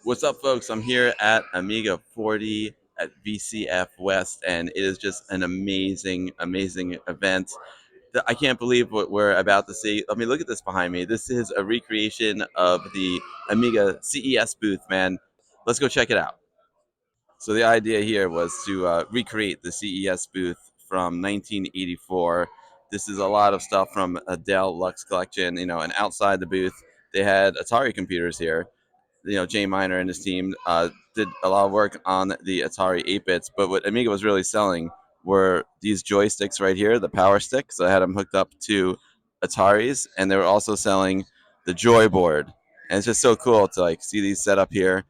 What's up, folks? I'm here at Amiga 40 at VCF West, and it is just an amazing, amazing event. I can't believe what we're about to see. I mean, look at this behind me. This is a recreation of the Amiga CES booth, man. Let's go check it out. So the idea here was to recreate the CES booth from 1984. This is a lot of stuff from a Dell Lux collection, and outside the booth, they had Atari computers here. Jay Miner and his team did a lot of work on the Atari 8-bits, but what Amiga was really selling were these joysticks right here, the Powerstick. So I had them hooked up to Ataris, and they were also selling the Joyboard. And it's just so cool to see these set up here.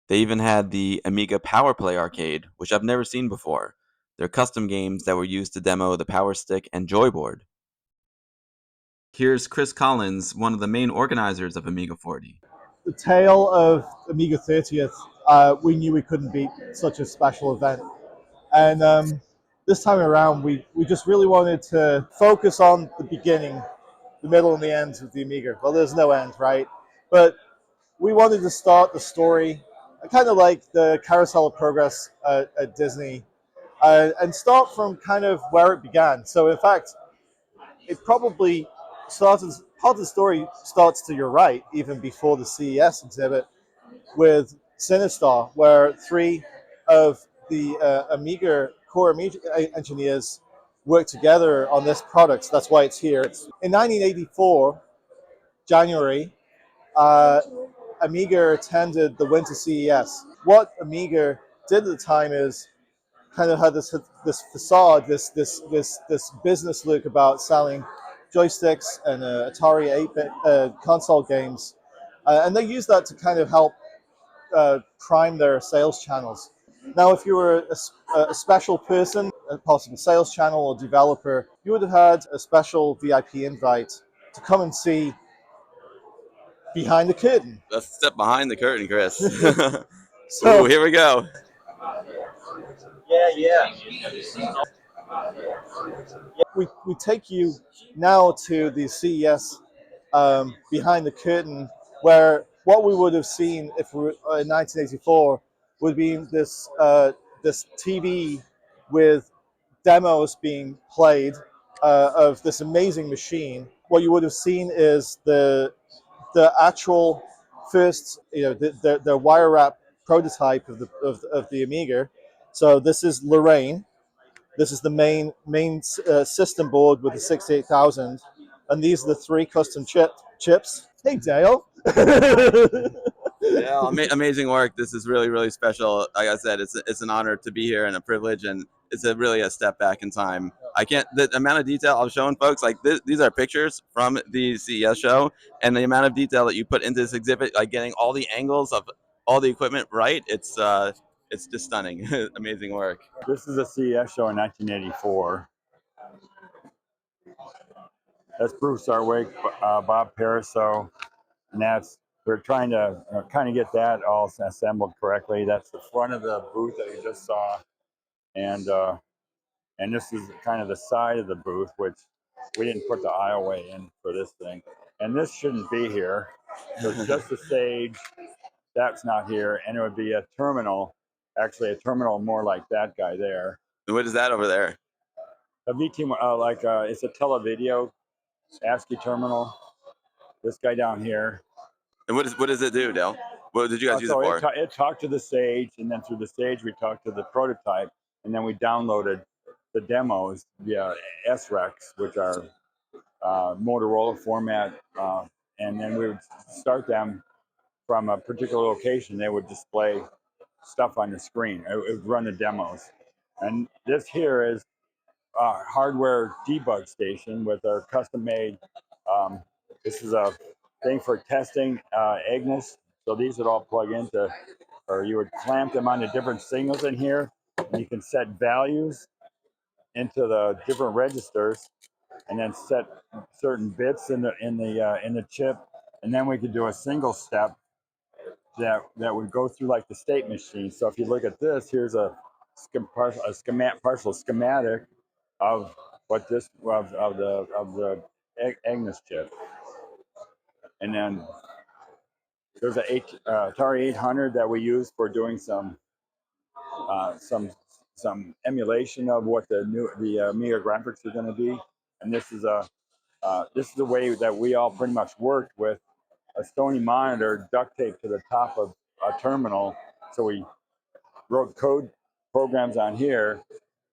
They even had the Amiga Power Play arcade, which I've never seen before. They're custom games that were used to demo the Powerstick and Joyboard. Here's Chris Collins, one of the main organizers of Amiga 40. The tale of Amiga 30th, we knew we couldn't beat such a special event. And this time around, we just really wanted to focus on the beginning, the middle, and the end of the Amiga. Well, there's no end, right? But we wanted to start the story, kind of like the Carousel of Progress at Disney, and start from kind of where it began. So, in fact, it probably started, part of the story starts to your right, even before the CES exhibit, with Sinistar, where three of the Amiga core Amiga engineers worked together on this product. So that's why it's here. In 1984, January, Amiga attended the Winter CES. What Amiga did at the time is kind of had this facade, this business look about selling joysticks and Atari 8-bit console games, and they used that to kind of help prime their sales channels. Now, if you were a special person, a possible sales channel or developer, you would have had a special VIP invite to come and see behind the curtain. Let's step behind the curtain, Chris. So, Ooh, here we go. yeah. We take you now to the CES behind the curtain, where what we would have seen if we were in 1984 would be this TV with demos being played of this amazing machine. What you would have seen is the actual first, the wire wrap prototype of the Amiga. So this is Lorraine. This is the main system board with the 68,000, and these are the three custom chips. Hey, Dale. Yeah, amazing work. This is really, really special. Like I said, it's an honor to be here and a privilege, and it's really a step back in time. I can't, the amount of detail I was showing folks, these are pictures from the CES show, and the amount of detail that you put into this exhibit, like getting all the angles of all the equipment right, it's just stunning. Amazing work. This is a CES show in 1984. That's Bruce Arwick, Bob Pariseau, and we're trying to kind of get that all assembled correctly. That's the front of the booth that you just saw, and this is kind of the side of the booth, which we didn't put the aisleway in for this thing. And this shouldn't be here. So it's just the stage. That's not here, and it would be a terminal. Actually, a terminal more like that guy there. What is that over there? A VT, it's a televideo ASCII terminal. This guy down here. And what does it do, Dale? What did you guys use it for? It talked to the stage, and then through the stage we talked to the prototype, and then we downloaded the demos via SRECs, which are Motorola format, and then we would start them from a particular location. They would display stuff on the screen. It would run the demos. And this here is a hardware debug station with our custom-made. This is a thing for testing Agnes. So these would all plug into, or you would clamp them onto different signals in here. And you can set values into the different registers, and then set certain bits in the chip. And then we could do a single step that would go through like the state machine. So if you look at this, here's a partial schematic of what this of the Agnes chip, and then there's a Atari 800 that we use for doing some emulation of what the Amiga graphics are going to be, and this is a way that we all pretty much worked with a Sony monitor duct taped to the top of a terminal. So we wrote code programs on here,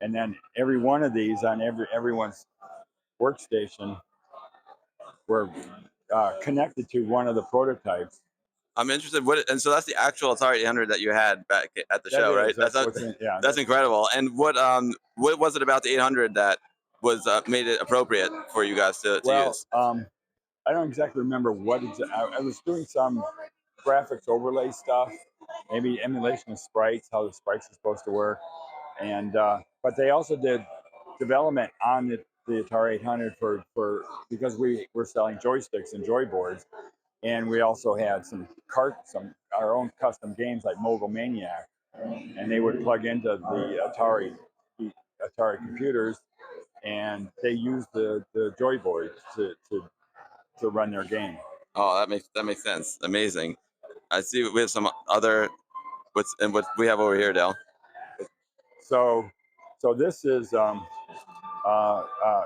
and then every one of these on everyone's workstation were connected to one of the prototypes. I'm interested. And so that's the actual Atari 800 that you had back at the That show, right? is, that's what's in, yeah. That's incredible. And what was it about the 800 that was made it appropriate for you guys to use? I don't exactly remember what I was doing some graphics overlay stuff, maybe emulation of sprites, how the sprites are supposed to work, and but they also did development on the Atari 800 for because we were selling joysticks and joyboards, and we also had some our own custom games like Mogul Maniac, and they would plug into the Atari computers, and they used the Joyboard to run their game. Oh, that makes sense. Amazing. I see we have some other what we have over here, Dale. So this is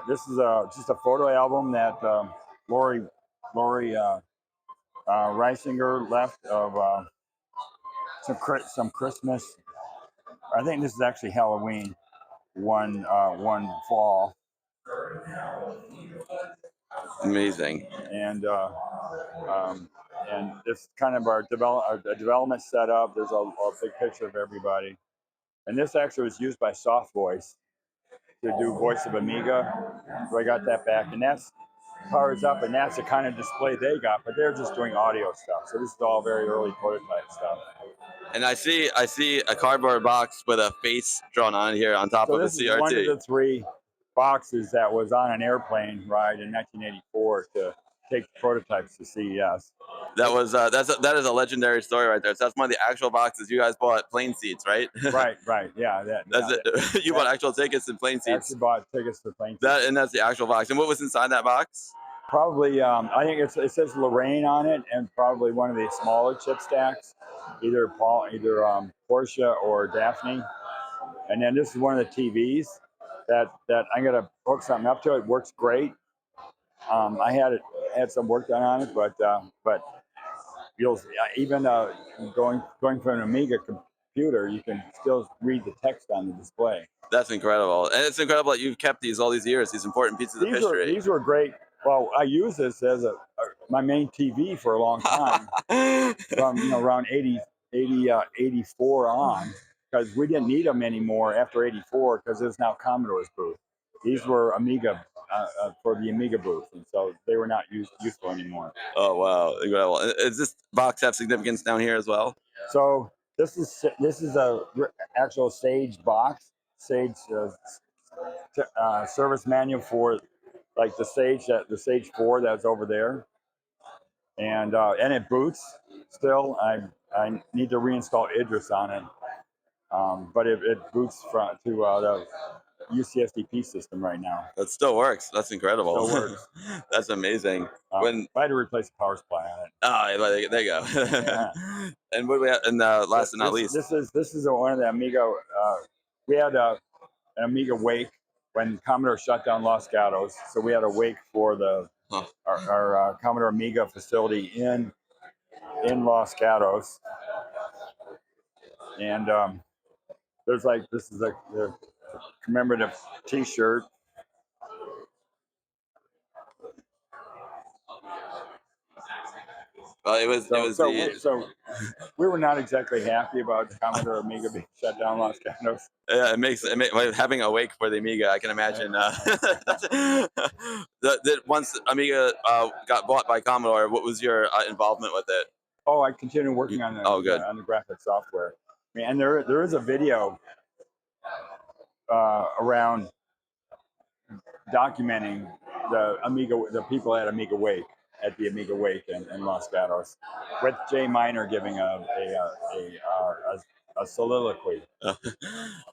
just a photo album that Lori Reisinger left of some Christmas. I think this is actually Halloween, one fall. Amazing. And this is kind of our development setup. There's a big picture of everybody, and this actually was used by Soft Voice to do Voice of Amiga. So I got that back, and that's powers up, and that's the kind of display they got. But they're just doing audio stuff, so this is all very early prototype stuff. And I see a cardboard box with a face drawn on here on top of a CRT. This is one of the 3 boxes that was on an airplane ride in 1984 to take prototypes to CES. That was that is a legendary story right there. So that's one of the actual boxes you guys bought plane seats, right? right, yeah. That's it. You bought actual tickets and plane seats. Actually bought tickets for plane seats. And that's the actual box. And what was inside that box? Probably, I think it says Lorraine on it, and probably one of the smaller chip stacks, either Porsche or Daphne. And then this is one of the TVs that I'm gonna hook something up to. It works great. I had some work done on it, but you'll even going from an Amiga computer, you can still read the text on the display. That's incredible, and it's incredible that you've kept these all these years. These important pieces of history. These were great. Well, I used this as my main TV for a long time, from around 84 on, because we didn't need them anymore after 84 because it's now Commodore's booth. These were Amiga for the Amiga booth, and so they were not useful anymore. Oh wow, incredible! Does this box have significance down here as well? So this is a actual Sage box, Sage service manual for like the Sage 4 that's over there, and it boots still. I need to reinstall Idris on it, but it boots to the UCSDP system right now. That still works. That's incredible. Still works. That's amazing. I had to replace the power supply on it. Oh, there you go. Yeah. And what do we have? And last but not least, this is one of the Amiga. We had an Amiga wake when Commodore shut down Los Gatos, so we had a wake for our Commodore Amiga facility in Los Gatos, and this is the commemorative T-shirt. So we were not exactly happy about Commodore Amiga being shut down Los Gatos. Yeah, it makes having a wake for the Amiga. I can imagine. That once Amiga got bought by Commodore, what was your involvement with it? Oh, I continued working on the graphic software. And there is a video around documenting the people at Amiga Wake, at the Amiga Wake in Los Gatos, with Jay Miner giving a a soliloquy.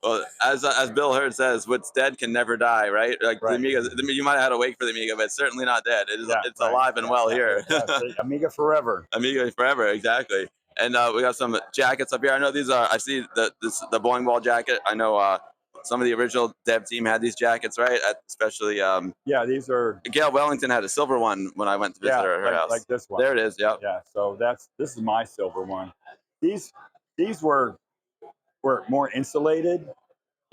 Well, as Bill Hurd says, what's dead can never die, right? Like the Right. Amiga, you might have had to wait for the Amiga, but it's certainly not dead. Yeah, It's right. alive and well here. See, Amiga forever. Amiga forever, exactly. And we got some jackets up here. I know these are. I see the bowling ball jacket. I know some of the original dev team had these jackets, right? Especially Yeah, these are. Gail Wellington had a silver one when I went to visit her house. Like this one. There it is. Yep. Yeah, so this is my silver one. These were more insulated,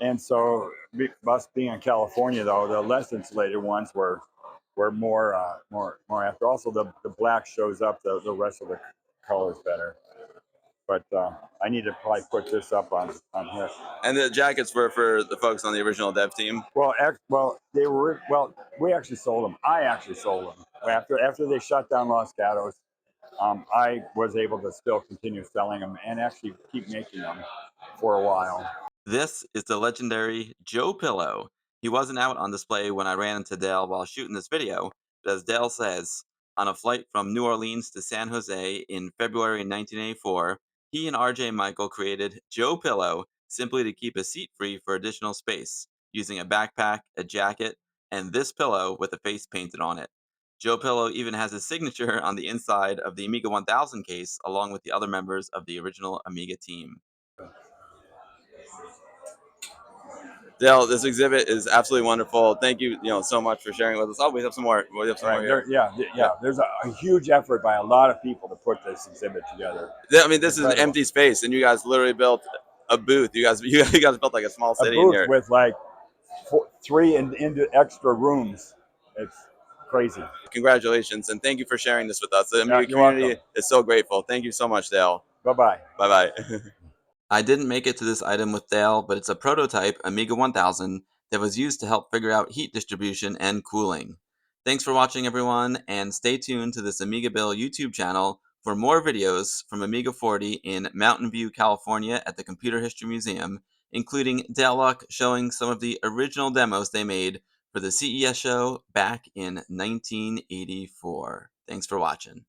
and so us being in California, though, the less insulated ones were more after. Also, the black shows up the rest of the colors better. But I need to probably put this up on here. And the jackets were for the folks on the original dev team. Well, they were. Well, we actually sold them. I actually sold them after they shut down Los Gatos. I was able to still continue selling them and actually keep making them for a while. This is the legendary Joe Pillow. He wasn't out on display when I ran into Dale while shooting this video, but as Dale says, on a flight from New Orleans to San Jose in February 1984, he and RJ Michael created Joe Pillow simply to keep a seat free for additional space, using a backpack, a jacket, and this pillow with a face painted on it. Joe Pillow even has his signature on the inside of the Amiga 1000 case, along with the other members of the original Amiga team. Dale, this exhibit is absolutely wonderful. Thank you, so much for sharing with us. Oh, we have some more. We have some more here. There's a huge effort by a lot of people to put this exhibit together. I mean, this is an empty space, and you guys literally built a booth. You guys built like a small city in here. With like 3 into extra rooms. It's crazy. Congratulations, and thank you for sharing this with us. The Amiga You're community welcome. is so grateful. Thank you so much, Dale. Bye-bye. Bye-bye. I didn't make it to this item with Dale, but it's a prototype Amiga 1000 that was used to help figure out heat distribution and cooling. Thanks for watching, everyone, and stay tuned to this Amiga Bill YouTube channel for more videos from Amiga 40 in Mountain View, California at the Computer History Museum, including Dale Luck showing some of the original demos they made for the CES show back in 1984. Thanks for watching.